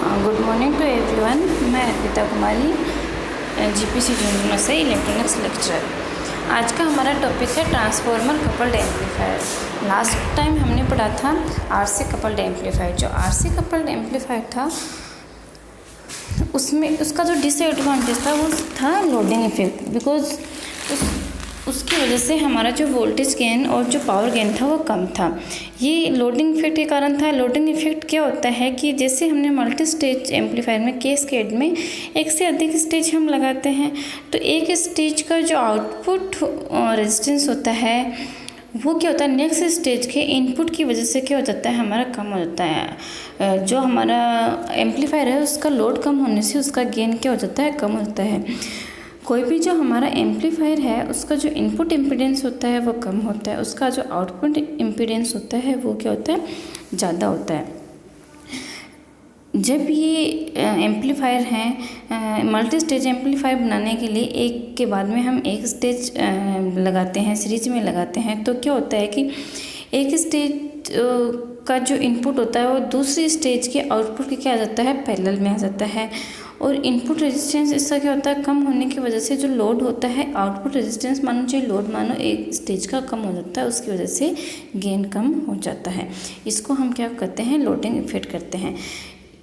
Good morning to everyone. मैं Arpita Kumari, GPC junior से electronics lecturer. आज का हमारा टॉपिक है transformer coupled amplifier. Last time हमने पढ़ा था आरसी कपल्ड एम्पलीफायर। जो आरसी कपल्ड एम्पलीफायर था उसमें उसका जो डिसएडवांटेज था वो था लोडिंग इफेक्ट, बिकॉज उसकी वजह से हमारा जो वोल्टेज गेन और जो पावर गेन था वो कम था। ये लोडिंग इफेक्ट के कारण था। लोडिंग इफेक्ट क्या होता है कि जैसे हमने मल्टी स्टेज एम्पलीफायर में कैस्केड में एक से अधिक स्टेज हम लगाते हैं, तो एक स्टेज का जो आउटपुट रेजिस्टेंस होता है वो क्या होता है, नेक्स्ट स्टेज के इनपुट की वजह से क्या हो जाता है, हमारा कम हो जाता है। जो हमारा एम्पलीफायर है उसका लोड कम होने से उसका गेन क्या हो जाता है, कम हो जाता है। कोई भी जो हमारा एम्पलीफायर है उसका जो इनपुट इम्पीडेंस होता है वो कम होता है, उसका जो आउटपुट इम्पीडेंस होता है वो क्या होता है, ज़्यादा होता है। जब ये एम्पलीफायर हैं, मल्टी स्टेज एम्पलीफायर बनाने के लिए एक के बाद में हम एक स्टेज लगाते हैं, सीरीज में लगाते हैं, तो क्या होता है कि एक स्टेज का जो इनपुट होता है वो दूसरी स्टेज के आउटपुट के क्या आ जाता है, पैरेलल में आ जाता है। और इनपुट रेजिस्टेंस इसका क्या होता है, कम होने की वजह से जो लोड होता है, आउटपुट रेजिस्टेंस मानो चाहे लोड मानो एक स्टेज का कम हो जाता है, उसकी वजह से गेन कम हो जाता है। इसको हम क्या करते हैं, लोडिंग इफेक्ट करते हैं।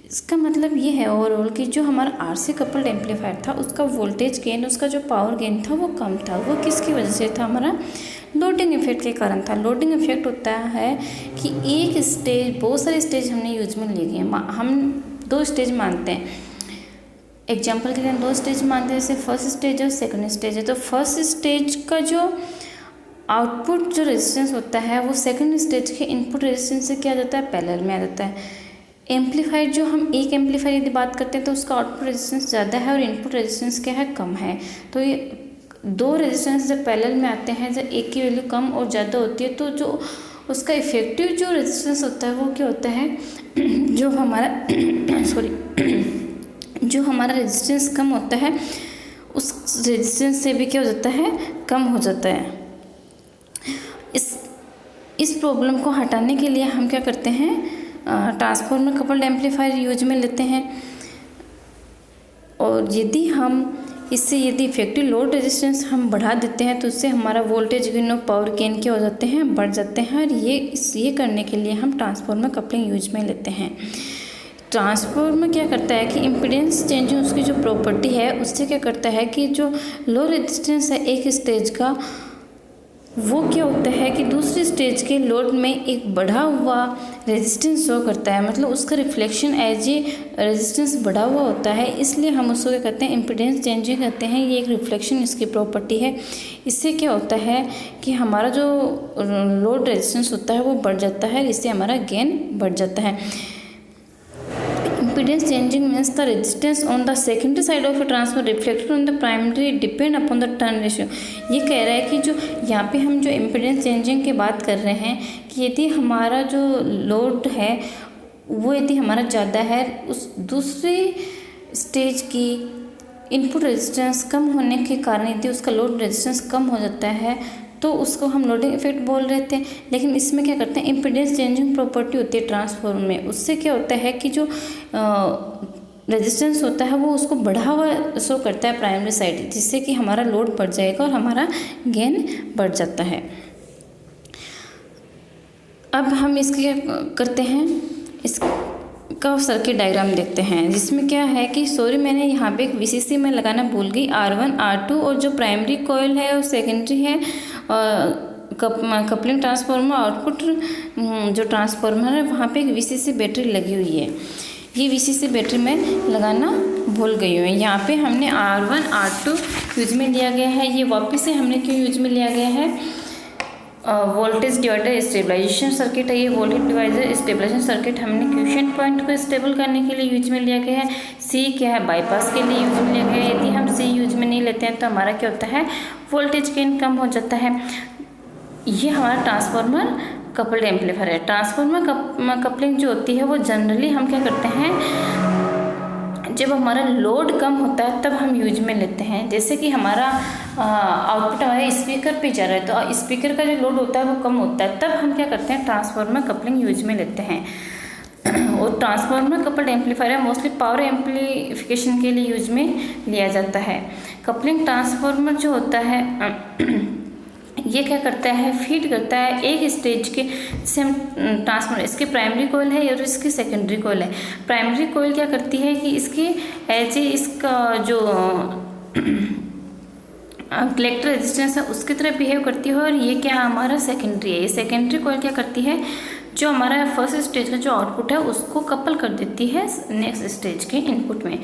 इसका मतलब ये है ओवरऑल कि जो हमारा आरसी कपल्ड एम्पलीफायर था उसका वोल्टेज गेन, उसका जो पावर गेन था वो कम था। वो किसकी वजह से था, हमारा लोडिंग इफेक्ट के कारण था। लोडिंग इफेक्ट होता है कि एक स्टेज, बहुत सारे स्टेज हमने यूज में ले लिए, हम 2 स्टेज मानते हैं। एग्जाम्पल के लिए 2 स्टेज मानते हैं, जैसे फर्स्ट स्टेज और सेकंड स्टेज है। तो फर्स्ट स्टेज का जो आउटपुट जो रेजिस्टेंस होता है वो सेकंड स्टेज के इनपुट रेजिस्टेंस से क्या जाता है, पैरेलल में आ जाता है। एम्पलीफायर जो हम एक एम्पलीफायर यदि बात करते हैं तो उसका आउटपुट रेजिस्टेंस ज़्यादा है और इनपुट रेजिस्टेंस क्या है, कम है। तो ये 2 रेजिस्टेंस जब पैरेलल में आते हैं, जब एक की वैल्यू कम और ज़्यादा होती है, तो जो उसका इफेक्टिव जो रेजिस्टेंस होता है वो क्या होता है, जो हमारा जो हमारा रेजिस्टेंस कम होता है उस रेजिस्टेंस से भी क्या हो जाता है, कम हो जाता है। इस प्रॉब्लम को हटाने के लिए हम क्या करते हैं, ट्रांसफार्मर कपल्ड एम्पलीफायर यूज में लेते हैं। और यदि हम इससे यदि इफेक्टिव लोड रेजिस्टेंस हम बढ़ा देते हैं तो उससे हमारा वोल्टेज गेन और पावर गेन क्या हो जाते हैं, बढ़ जाते हैं। और ये करने के लिए हम ट्रांसफार्मर कपलिंग यूज में लेते हैं। ट्रांसफार्मर क्या करता है कि इम्पीडेंस चेंजिंग उसकी जो प्रॉपर्टी है उससे क्या करता है कि जो लो रेजिस्टेंस है एक स्टेज का, वो क्या होता है कि दूसरी स्टेज के लोड में एक बढ़ा हुआ रेजिस्टेंस शो करता है, मतलब उसका रिफ्लेक्शन एज ए रेजिस्टेंस बढ़ा हुआ होता है। इसलिए हम उसको क्या कहते हैं, इम्पीडेंस चेंजिंग कहते हैं। ये एक रिफ्लेक्शन इसकी प्रॉपर्टी है। इससे क्या होता है कि हमारा जो लोड रेजिस्टेंस होता है वो बढ़ जाता है, इससे हमारा गेन बढ़ जाता है। Impedance changing means the resistance on the secondary side of a transformer reflected on the primary depend upon the turn ratio। ये कह रहा है कि जो यहाँ पे हम जो impedance changing की बात कर रहे हैं कि यदि हमारा जो लोड है वो यदि हमारा ज़्यादा है, उस दूसरी स्टेज की इनपुट रेजिस्टेंस कम होने के कारण यदि उसका लोड रेजिस्टेंस कम हो जाता है तो उसको हम लोडिंग इफेक्ट बोल रहे थे। लेकिन इसमें क्या करते हैं, इम्पीडेंस चेंजिंग प्रॉपर्टी होती है ट्रांसफार्मर में। उससे क्या होता है कि जो रेजिस्टेंस होता है वो उसको बढ़ा हुआ शो करता है प्राइमरी साइड, जिससे कि हमारा लोड बढ़ जाएगा और हमारा गेन बढ़ जाता है। अब हम इसके क्या करते हैं, इसका सर्किट डायग्राम देखते हैं, जिसमें क्या है कि मैंने यहाँ पे एक वीसीसी में लगाना भूल गई। R1 R2 और जो प्राइमरी कॉइल है और सेकेंडरी है कपलिंग ट्रांसफार्मर आउटपुट जो ट्रांसफार्मर है वहाँ पे एक वीसीसी बैटरी लगी हुई है। ये वीसीसी बैटरी मैं लगाना भूल गई हूँ। यहाँ पे हमने R1 R2 यूज में लिया गया है। ये वापस से हमने क्यों यूज में लिया गया है, वोल्टेज डिवाइडर स्टेबलाइजेशन सर्किट है। ये वोल्टेज डिवाइडर स्टेबलाइजेशन सर्किट हमने क्वेशेंट पॉइंट को स्टेबल करने के लिए यूज में लिया गया है। सी क्या है, बाईपास के लिए यूज में लिया गया है। यदि हम सी यूज में नहीं लेते हैं तो हमारा क्या होता है, वोल्टेज गेन कम हो जाता है। ये हमारा ट्रांसफार्मर कपल्ड एम्पलीफायर है। ट्रांसफार्मर कपलिंग जो होती है वो जनरली हम क्या करते हैं, जब हमारा लोड कम होता है तब हम यूज में लेते हैं। जैसे कि हमारा आउटपुट हमारे स्पीकर पे जा रहा है तो स्पीकर का जो लोड होता है वो कम होता है, तब हम क्या करते हैं, ट्रांसफार्मर कपलिंग यूज में लेते हैं। वो ट्रांसफार्मर कपल्ड एम्पलीफायर है, मोस्टली पावर एम्पलीफिकेशन के लिए यूज में लिया जाता है। कपलिंग ट्रांसफार्मर जो होता है ये क्या करता है, फीड करता है एक स्टेज के, जैसे हम ट्रांसफार्मर, इसके प्राइमरी कॉइल है और इसकी सेकेंडरी कॉइल है। प्राइमरी कॉइल क्या करती है कि इसकी एज ए इसका जो कलेक्टर रेजिस्टेंस है उसकी तरह बिहेव करती है, और ये क्या हमारा सेकेंडरी है। ये सेकेंडरी कॉइल क्या करती है, जो हमारा फर्स्ट स्टेज का जो आउटपुट है उसको कपल कर देती है नेक्स्ट स्टेज के इनपुट में।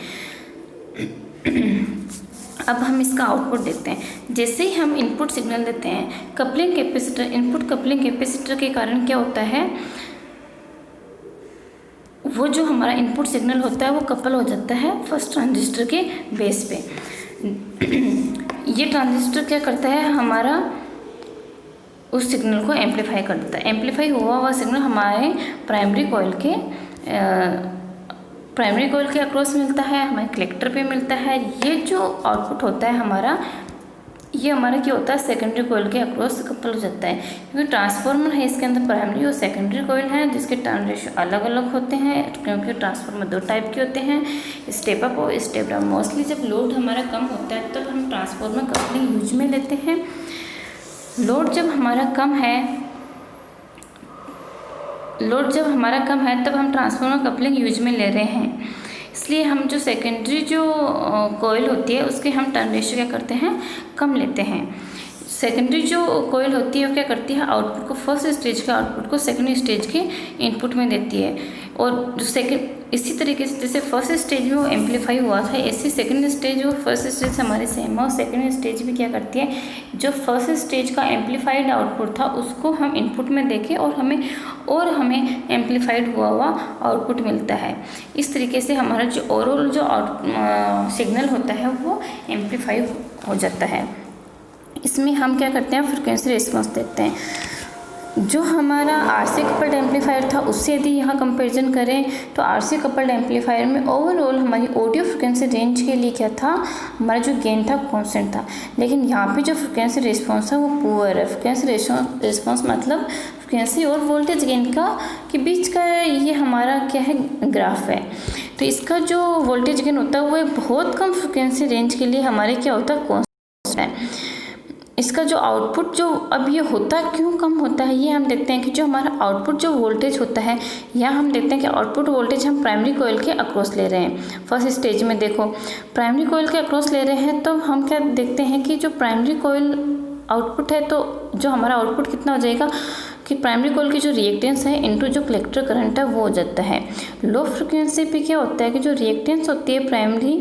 अब हम इसका आउटपुट देखते हैं। जैसे ही हम इनपुट सिग्नल देते हैं, coupling capacitor, input coupling capacitor के कारण क्या होता है, वो जो हमारा इनपुट सिग्नल होता है वो कपल हो जाता है फर्स्ट ट्रांजिस्टर के बेस पे। ये ट्रांजिस्टर क्या करता है, हमारा उस सिग्नल को एम्पलीफाई कर देता है। एम्पलीफाई हुआ सिग्नल हमारे प्राइमरी कॉइल के अक्रॉस मिलता है, हमारे कलेक्टर पे मिलता है। ये जो आउटपुट होता है हमारा, ये हमारा क्या होता है, सेकेंडरी कॉइल के अक्रॉस कपल हो जाता है। क्योंकि ट्रांसफार्मर है, इसके अंदर प्राइमरी और सेकेंडरी कॉइल हैं, जिसके टर्न रेशियो अलग अलग होते हैं, क्योंकि ट्रांसफार्मर दो टाइप के होते हैं, स्टेप अप और स्टेप डाउन। मोस्टली जब लोड हमारा कम होता है तब हम ट्रांसफार्मर कपलिंग यूज में लेते हैं। लोड जब हमारा कम है तब हम ट्रांसफार्मर कपलिंग यूज में ले रहे हैं, इसलिए हम जो सेकेंडरी जो कॉइल होती है उसके हम टर्न रेशियो क्या करते हैं, कम लेते हैं। सेकेंडरी जो कॉइल होती है वो क्या करती है, आउटपुट को फर्स्ट स्टेज के आउटपुट को सेकेंड स्टेज के इनपुट में देती है। और जो सेकेंड, इसी तरीके से जैसे फर्स्ट स्टेज में वो एम्पलीफाई हुआ था, ऐसी सेकेंड स्टेज और फर्स्ट स्टेज हमारे सेम है, और सेकेंड स्टेज भी क्या करती है, जो फर्स्ट स्टेज का एम्पलीफाइड आउटपुट था उसको हम इनपुट में देके और हमें एम्पलीफाइड हुआ आउटपुट मिलता है। इस तरीके से हमारा जो ओवरऑल जो सिग्नल होता है वो एम्पलीफाई हो जाता है। इसमें हम क्या करते हैं, फ्रिक्वेंसी रिस्पॉन्स देखते हैं। जो हमारा आरसी कपल्ड एम्पलीफायर था उससे यदि यहाँ कंपैरिजन करें तो आरसी कपल्ड एम्पलीफायर में ओवरऑल हमारी ऑडियो फ्रिक्वेंसी रेंज के लिए क्या था, हमारा जो गेन था कांस्टेंट था। लेकिन यहाँ पे जो फ्रिक्वेंसी रिस्पॉन्स है वो पुअर है। फ्रिक्वेंसी रिस्पॉन्स मतलब फ्रिक्वेंसी और वोल्टेज गेन के बीच का ये हमारा क्या है, ग्राफ है। तो इसका जो वोल्टेज गेन होता है वो बहुत कम फ्रिक्वेंसी रेंज के लिए हमारे क्या होता है, कांस्टेंट है। इसका जो आउटपुट जो अब ये होता क्यों कम होता है, ये हम देखते हैं कि जो हमारा आउटपुट जो वोल्टेज होता है, यहाँ हम देखते हैं कि आउटपुट वोल्टेज हम प्राइमरी कॉइल के अक्रॉस ले रहे हैं। फर्स्ट स्टेज में देखो प्राइमरी कॉइल के अक्रॉस ले रहे हैं, तो हम क्या देखते हैं कि जो प्राइमरी कॉइल आउटपुट है, तो जो हमारा आउटपुट कितना हो जाएगा कि प्राइमरी कॉइल की जो रिएक्टेंस है इनटू जो कलेक्टर करंट है वो हो जाता है। लो फ्रिक्वेंसी पे क्या होता है कि जो रिएक्टेंस होती है प्राइमरी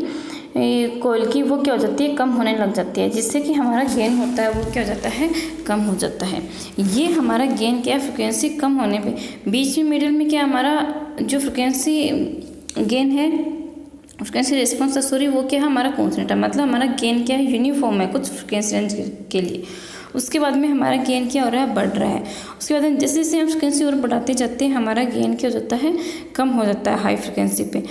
कॉइल की वो क्या हो जाती है, कम होने लग जाती है, जिससे कि हमारा गेन होता है वो क्या हो जाता है, कम हो जाता है। ये हमारा गेन क्या, फ्रिक्वेंसी कम होने पे बीच में मिडिल में क्या हमारा जो फ्रिक्वेंसी गेन है, फ्रिक्वेंसी रिस्पॉन्स सॉरी, वो क्या है हमारा कॉन्स्टेंट है। मतलब हमारा गेन क्या है, यूनिफॉर्म है कुछ फ्रिक्वेंसी रेंज के लिए। उसके बाद में हमारा गेन क्या हो रहा है, बढ़ रहा है। उसके बाद जैसे जैसे हम फ्रिक्वेंसी और बढ़ाते जाते हैं हमारा गेन क्या हो जाता है, कम हो जाता है हाई फ्रिक्वेंसी पे।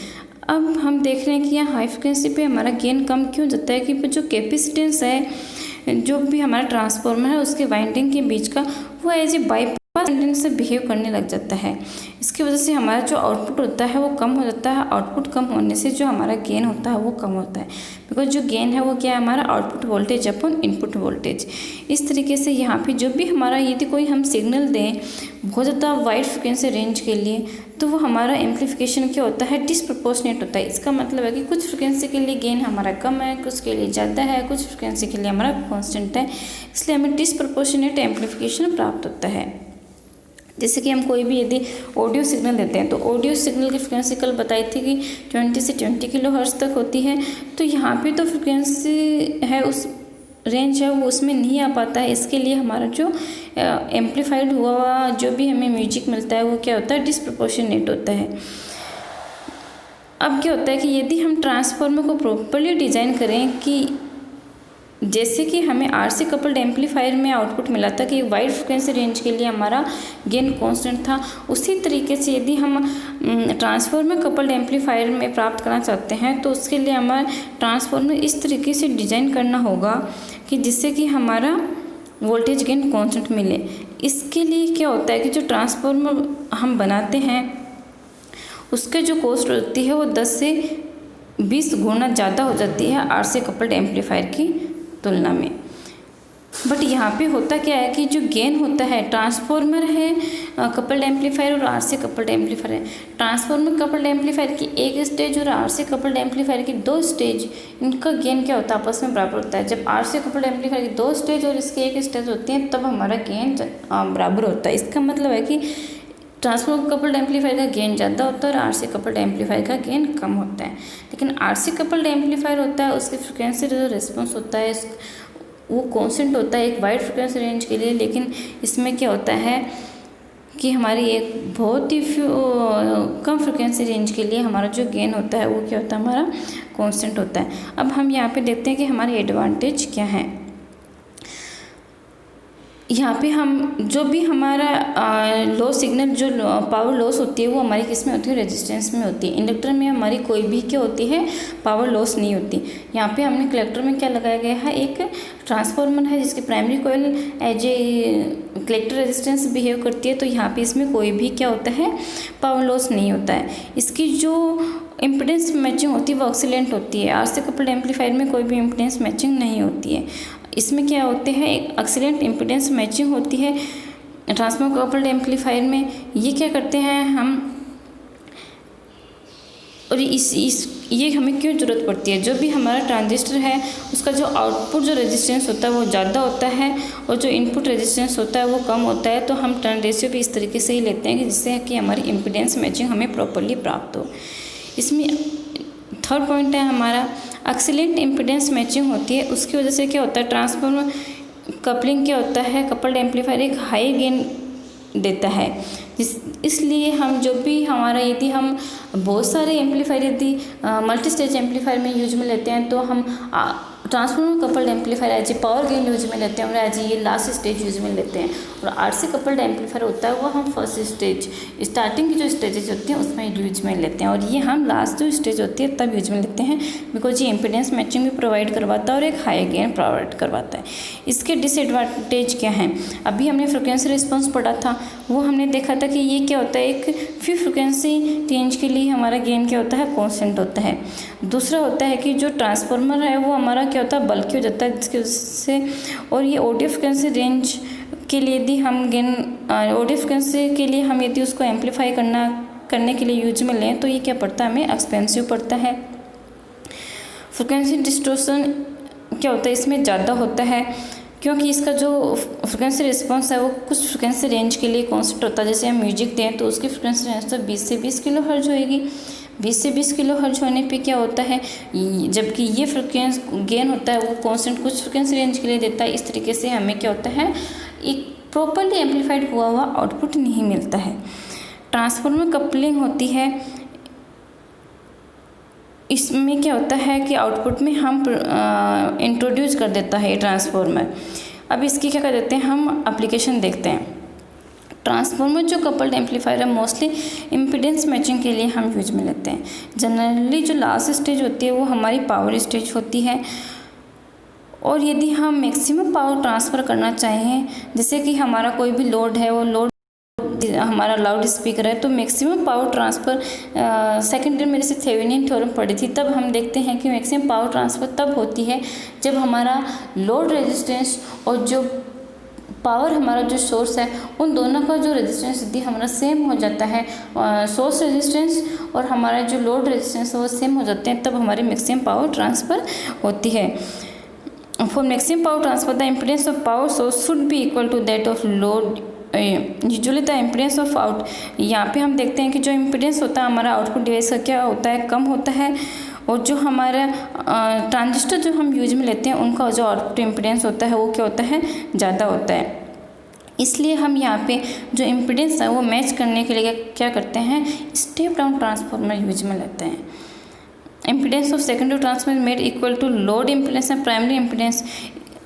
अब हम देख रहे हैं कि यहाँ हाई फ्रिक्वेंसी पे हमारा गेन कम क्यों जाता है, कि जो कैपेसिटेंस है जो भी हमारा ट्रांसफार्मर है उसके वाइंडिंग के बीच का वो एज ए बाईपास वाइंडिंग से बिहेव करने लग जाता है। इसकी वजह से हमारा जो आउटपुट होता है वो कम हो जाता है। आउटपुट कम होने से जो हमारा गेन होता है वो कम होता है, बिकॉज जो गेन है वो क्या है, हमारा आउटपुट वोल्टेज अपन इनपुट वोल्टेज। इस तरीके से यहाँ पे जो भी हमारा यदि कोई हम सिग्नल दें बहुत ज़्यादा वाइड फ्रिक्वेंसी रेंज के लिए, तो वो हमारा एम्पलीफिकेशन क्या होता है, डिसप्रपोर्शनेट होता है। इसका मतलब है कि कुछ फ्रिक्वेंसी के लिए गेन हमारा कम है, कुछ के लिए ज़्यादा है, कुछ फ्रिक्वेंसी के लिए हमारा कांस्टेंट है, इसलिए हमें डिसप्रपोर्शनेट एम्पलीफिकेशन प्राप्त होता है। जैसे कि हम कोई भी यदि ऑडियो सिग्नल देते हैं तो ऑडियो सिग्नल की फ्रिक्वेंसी कल बताई थी कि 20 से 20 किलोहर्ट्ज़ तक होती है। तो यहाँ पे तो फ्रिक्वेंसी है उस रेंज है वो उसमें नहीं आ पाता है। इसके लिए हमारा जो एम्पलीफाइड हुआ जो भी हमें म्यूजिक मिलता है वो क्या होता है, डिसप्रपोर्शनेट होता है। अब क्या होता है कि यदि हम ट्रांसफार्मर को प्रॉपर्ली डिज़ाइन करें कि जैसे कि हमें आरसी कपल्ड एम्पलीफायर में आउटपुट मिला था कि वाइड फ्रिक्वेंसी रेंज के लिए हमारा गेन कांस्टेंट था, उसी तरीके से यदि हम ट्रांसफार्मर कपल्ड एम्पलीफायर में प्राप्त करना चाहते हैं तो उसके लिए हमारा ट्रांसफार्मर इस तरीके से डिज़ाइन करना होगा कि जिससे कि हमारा वोल्टेज गेन कांस्टेंट मिले। इसके लिए क्या होता है कि जो ट्रांसफार्मर हम बनाते हैं उसके जो कॉस्ट होती है वो 10 से 20 गुना ज़्यादा हो जाती है RC कपल्ड एम्पलीफायर की तुलना में। बट यहाँ पे होता क्या है कि जो गेन होता है, ट्रांसफॉर्मर है कपल्ड एम्पलीफायर और RC कपल्ड एम्पलीफायर है। ट्रांसफॉर्मर कपल्ड एम्पलीफायर की एक स्टेज और RC कपल्ड एम्पलीफायर की 2 स्टेज, इनका गेन क्या होता है, आपस में बराबर होता है। जब RC कपल्ड एम्पलीफायर की 2 स्टेज और इसकी एक स्टेज होती है तब हमारा गेन बराबर होता है। इसका मतलब है कि ट्रांसफॉर्मर कपल्ड एम्पलीफायर का गेन ज़्यादा होता है और RC कपल्ड एम्पलीफायर का गेन कम होता है। लेकिन RC कपल्ड एम्पलीफायर होता है, उसकी फ्रिक्वेंसी जो रिस्पॉन्स होता है वो कांस्टेंट होता है एक वाइड फ्रिक्वेंसी रेंज के लिए। लेकिन इसमें क्या होता है कि हमारी एक बहुत ही कम फ्रिक्वेंसी रेंज के लिए हमारा जो गेन होता है वो क्या होता है, हमारा कांस्टेंट होता है। अब हम यहाँ पे देखते हैं कि हमारे एडवांटेज क्या हैं। यहाँ पे हम जो भी हमारा लो सिग्नल जो पावर लॉस होती है वो हमारी किस में होती है, रेजिस्टेंस में होती है। इंडक्टर में हमारी कोई भी क्या होती है, पावर लॉस नहीं होती। यहाँ पे हमने कलेक्टर में क्या लगाया गया है, एक ट्रांसफॉर्मर है जिसकी primary coil as a collector resistance behave करती है। तो यहाँ पे इसमें कोई भी क्या होता है, पावर लॉस नहीं होता है। इसकी जो इम्पिडेंस मैचिंग होती है वो एक्सीलेंट होती है। RC कपल्ड एम्पलीफायर में कोई भी इम्पिडेंस मैचिंग नहीं होती है। इसमें क्या होते हैं, एक एक्सीलेंट इम्पिडेंस मैचिंग होती है ट्रांसफॉर्मर कपल्ड एम्पलीफायर में। ये क्या करते हैं हम, और ये हमें क्यों ज़रूरत पड़ती है, जो भी हमारा ट्रांजिस्टर है उसका जो आउटपुट जो रेजिस्टेंस होता है वो ज़्यादा होता है और जो इनपुट रेजिस्टेंस होता है वो कम होता है। तो हम टर्न रेशियो भी इस तरीके से ही लेते हैं कि जिससे कि हमारी इम्पिडेंस मैचिंग हमें प्रॉपरली प्राप्त हो। इसमें थर्ड पॉइंट है हमारा एक्सीलेंट इम्पिडेंस मैचिंग होती है। उसकी वजह से क्या होता है, ट्रांसफॉर्मर कपलिंग क्या होता है, कपल्ड एम्पलीफायर एक हाई गेन देता है। इसलिए हम जो भी हमारा, यदि हम बहुत सारे एम्पलीफायर यदि मल्टी स्टेज एम्पलीफायर में यूज में लेते हैं तो हम transformer coupled amplifier as a power gain use में लेते हैं और एज ये लास्ट स्टेज यूज में लेते हैं। और RC कपल्ड एम्पलीफायर होता है वो हम फर्स्ट स्टेज, स्टार्टिंग की जो स्टेजेस होती हैं उसमें यूज में लेते हैं, और ये हम लास्ट जो स्टेज होती है तब यूज में लेते हैं, बिकॉज ये इम्पिडेंस मैचिंग भी प्रोवाइड करवाता है और एक हाई गेन प्रोवाइड करवाता है। इसके डिसएडवांटेज क्या हैं, अभी हमने फ्रिक्वेंसी रिस्पॉन्स पढ़ा था, वो हमने देखा था कि ये क्या होता है, एक फ्री फ्रिक्वेंसी रेंज के लिए हमारा गेन क्या होता है, कॉन्स्टेंट होता है। दूसरा होता है कि जो ट्रांसफॉर्मर है वो हमारा क्या होता है, बल्कि हो जाता है जिसकी वजह से, और ये ऑडियो फ्रिक्वेंसी रेंज के लिए यदि हम गेन ऑडियो फ्रिक्वेंसी के लिए हम यदि उसको एम्पलीफाई करने के लिए यूज में लें तो ये क्या पड़ता है, हमें एक्सपेंसिव पड़ता है। फ्रिक्वेंसी डिस्टॉर्शन क्या होता है, इसमें ज़्यादा होता है क्योंकि इसका जो फ्रिक्वेंसी रिस्पॉन्स है वो कुछ फ्रिक्वेंसी रेंज के लिए कॉन्स्टेंट होता है। जैसे हम म्यूजिक दें तो उसकी फ्रिक्वेंसी रेंज तो 20 से 20 किलो हर्ट्ज होएगी। 20 से 20 किलो हर्ट्ज होने पे क्या होता है, जबकि ये फ्रिक्वेंसी गेन होता है वो कांस्टेंट कुछ फ्रिक्वेंसी रेंज के लिए देता है। इस तरीके से हमें क्या होता है, एक प्रॉपरली एम्पलीफाइड हुआ हुआ आउटपुट नहीं मिलता है। ट्रांसफॉर्मर कपलिंग होती है, इसमें क्या होता है कि आउटपुट में हम इंट्रोड्यूस कर देता है ये ट्रांसफॉर्मर। अब इसकी क्या कर देते हैं, हम एप्लीकेशन देखते हैं। ट्रांसफॉर्मर जो कपल्ड एम्पलीफायर है मोस्टली इम्पीडेंस मैचिंग के लिए हम यूज में लेते हैं। जनरली जो लास्ट स्टेज होती है वो हमारी पावर स्टेज होती है, और यदि हम मैक्सिमम पावर ट्रांसफ़र करना चाहें, जैसे कि हमारा कोई भी लोड है, वो लोड हमारा लाउड स्पीकर है, तो maximum power transfer second year में जैसे थेवेनिन थ्योरम पढ़ी थी तब हम देखते हैं कि मैक्सिमम पावर ट्रांसफ़र तब होती है जब हमारा लोड रेजिस्टेंस और जो पावर हमारा जो सोर्स है उन दोनों का जो रेजिस्टेंस यदि हमारा सेम हो जाता है, सोर्स रेजिस्टेंस और हमारा जो लोड रेजिस्टेंस है वो सेम हो जाते हैं, तब हमारी मैक्सिमम पावर ट्रांसफ़र होती है। For maximum power transfer the impedance of power source should be equal to that of load usually the impedance of out. यहाँ पे हम देखते हैं कि जो इम्पीडेंस होता है हमारा आउटपुट डिवाइस का क्या होता है, कम होता है, और जो हमारा ट्रांजिस्टर जो हम यूज में लेते हैं उनका जो आउटपुट इम्पीडेंस होता है वो क्या होता है, ज़्यादा होता है। इसलिए हम यहाँ पे जो इम्पीडेंस है वो मैच करने के लिए क्या करते हैं, स्टेप डाउन ट्रांसफॉर्मर यूज में लेते हैं। Impedance of secondary transformer made equal to load impedance and primary impedance,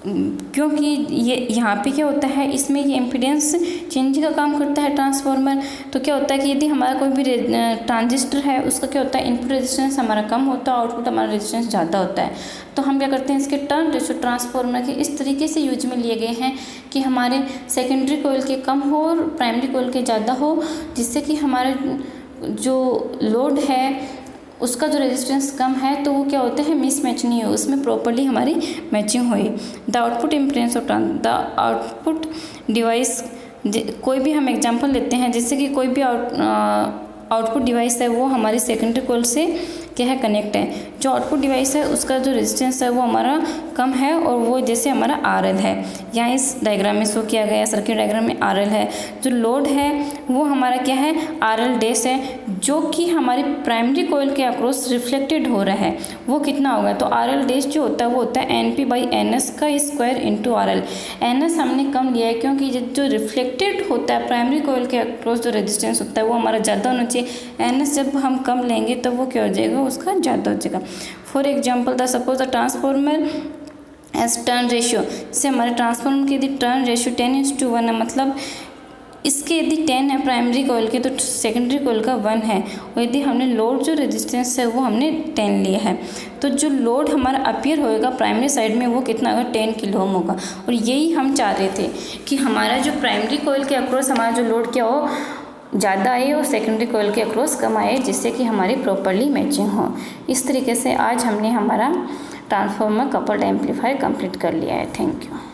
क्योंकि ये यहाँ पे क्या होता है, इसमें ये इम्पीडेंस चेंज का काम करता है ट्रांसफॉर्मर। तो क्या होता है कि यदि हमारा कोई भी ट्रांजिस्टर है उसका क्या होता है, इनपुट रेजिस्टेंस हमारा कम होता है, आउटपुट हमारा रेजिस्टेंस ज़्यादा होता है। तो हम क्या करते हैं, इसके टर्न रेशियो ट्रांसफॉर्मर के इस तरीके से यूज में लिए गए हैं कि हमारे सेकेंडरी कोयल के कम हो और प्राइमरी कोयल के ज़्यादा हो, जिससे कि हमारे जो लोड है उसका जो रेजिस्टेंस कम है तो वो क्या होता है, मिसमैच नहीं हो, उसमें प्रॉपरली हमारी मैचिंग होए। The output impedance of the output device, कोई भी हम एग्जांपल लेते हैं, जैसे कि कोई भी आउटपुट डिवाइस है वो हमारी सेकेंडरी कॉइल से क्या है, कनेक्ट है। जो आउटपुट डिवाइस है उसका जो रेजिस्टेंस है वो हमारा कम है और वो जैसे हमारा RL है, यहाँ इस डायग्राम में शो किया गया सर्किट डायग्राम में RL है। जो लोड है वो हमारा क्या है, RL डैश है, जो कि हमारी प्राइमरी कॉइल के अक्रॉस रिफ्लेक्टेड हो रहा है। वो कितना होगा, तो RL डैश जो होता है वो होता है NP/NS का स्क्वायर इंटू RL। NS हमने कम लिया है क्योंकि जो रिफ्लेक्टेड होता है प्राइमरी कॉइल के अक्रॉस जो रेजिस्टेंस होता है वो हमारा ज़्यादा होना चाहिए। NS जब हम कम लेंगे तब वो क्या हो जाएगा, उसका ज़्यादा हो जाएगा। For example the suppose the transformer as turn ratio, से हमारे ट्रांसफॉर्मर की यदि टर्न रेशियो 10:1 है, मतलब इसके यदि 10 है प्राइमरी कॉइल के तो सेकेंडरी कॉइल का 1 है, और यदि हमने लोड जो रेजिस्टेंस है वो हमने 10 लिया है, तो जो लोड हमारा अपीयर होएगा प्राइमरी साइड में वो कितना होगा, 10 किलो ओम होगा। और यही हम चाह रहे थे कि हमारा जो प्राइमरी कॉइल के अक्रॉस हमारा जो लोड क्या हो, ज़्यादा आए और सेकेंडरी कॉइल के अक्रॉस कम आए, जिससे कि हमारी प्रॉपरली मैचिंग हो। इस तरीके से आज हमने हमारा ट्रांसफार्मर कपल्ड एम्पलीफायर कंप्लीट कर लिया है। Thank you.